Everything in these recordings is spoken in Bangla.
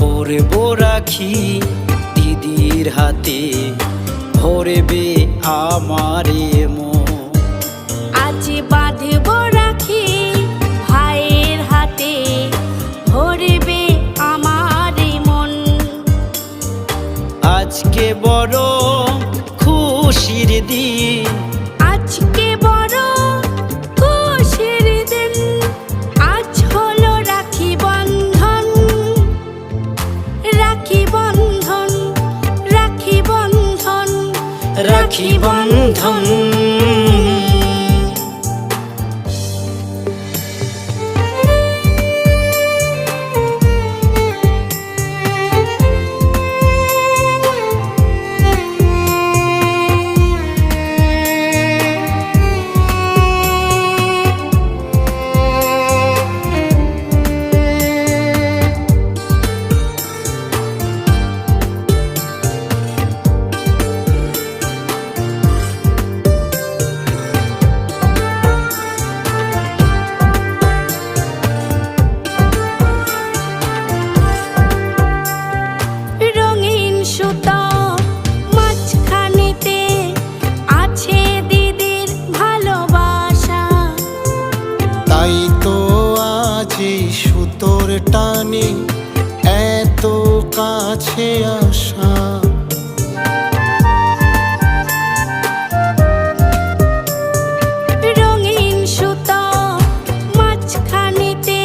পরবো রাখি দিদির হাতে, ভরবে আমারে মন। আজ বাঁধব রাখি ভাইয়ের হাতে, ভরবে আমার মন। আজকে বড় খুশির দিন, আজকে বড় খুশির দিন, আজ হলো রাখি বন্ধন। রাখি বন্ধন, রাখি বন্ধন, রাখি বন্ধন। সুতোর টানে এত কাছে আসা, রঙিন সুতো মাঝখানেতে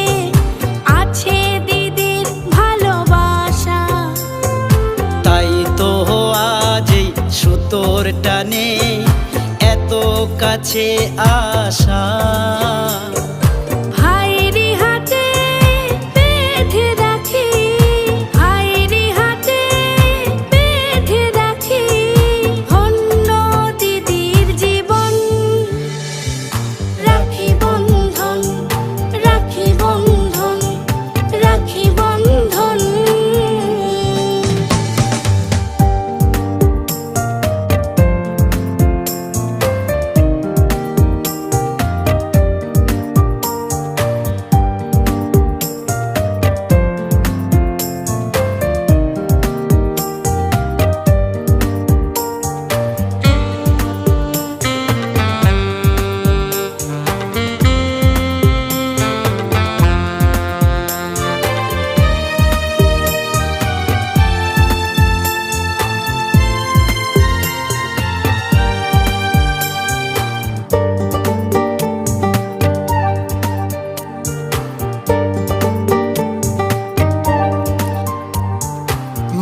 আছে দিদির ভালোবাসা। তাই তো আজ এই সুতোর টানে এত কাছে আসা।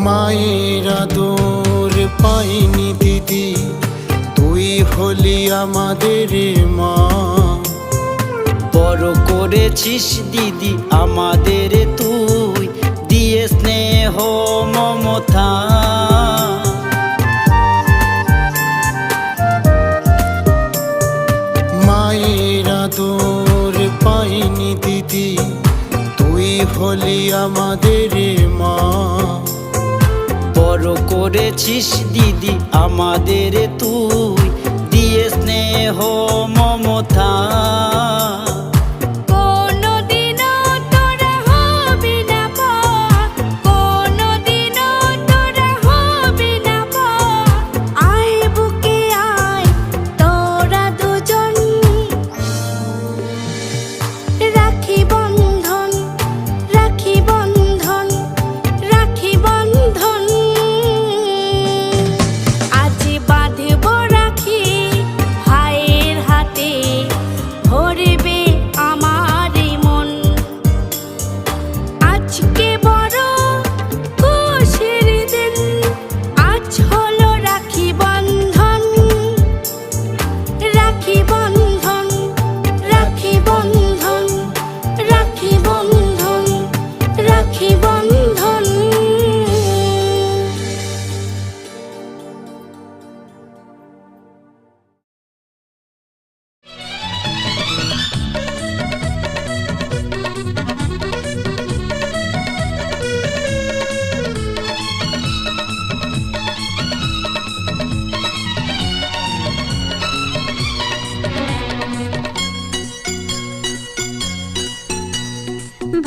মায়ের আদর পাইনি দিদি, তুই হলি আমাদের মা। বড় করেছিস দিদি আমাদের তুই, দিয়ে স্নেহ মমতা। মায়ের আদর পাইনি দিদি, তুই হলি আমাদের মা। বড় করেছিস দিদি আমাদের তুই, দিয়ে স্নেহ মমতা।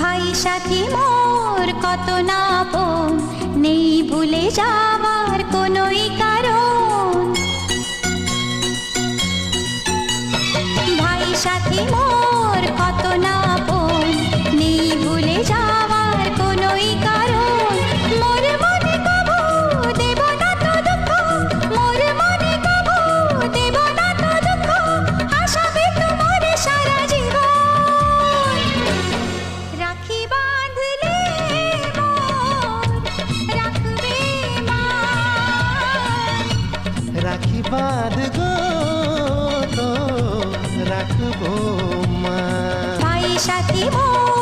ভাই সাথী মোর কত না আপন, নেই ভুলে যাওয়ার কোনোই কারণ। ভাই সাথী মোর কত না আপন, নেই ভুলে যাওয়ার কোনোই কারণ। মোর মনে কবু দেব না তো দুঃখ, মোর মনে কবু দেব না তো দুঃখ, আশাবে তোমার সারা জীবন। রাখি বাঁধলে মোর রাখবে মা, রাখি বাঁধ গো তো রাখবো মা। ভাই সাথী মোর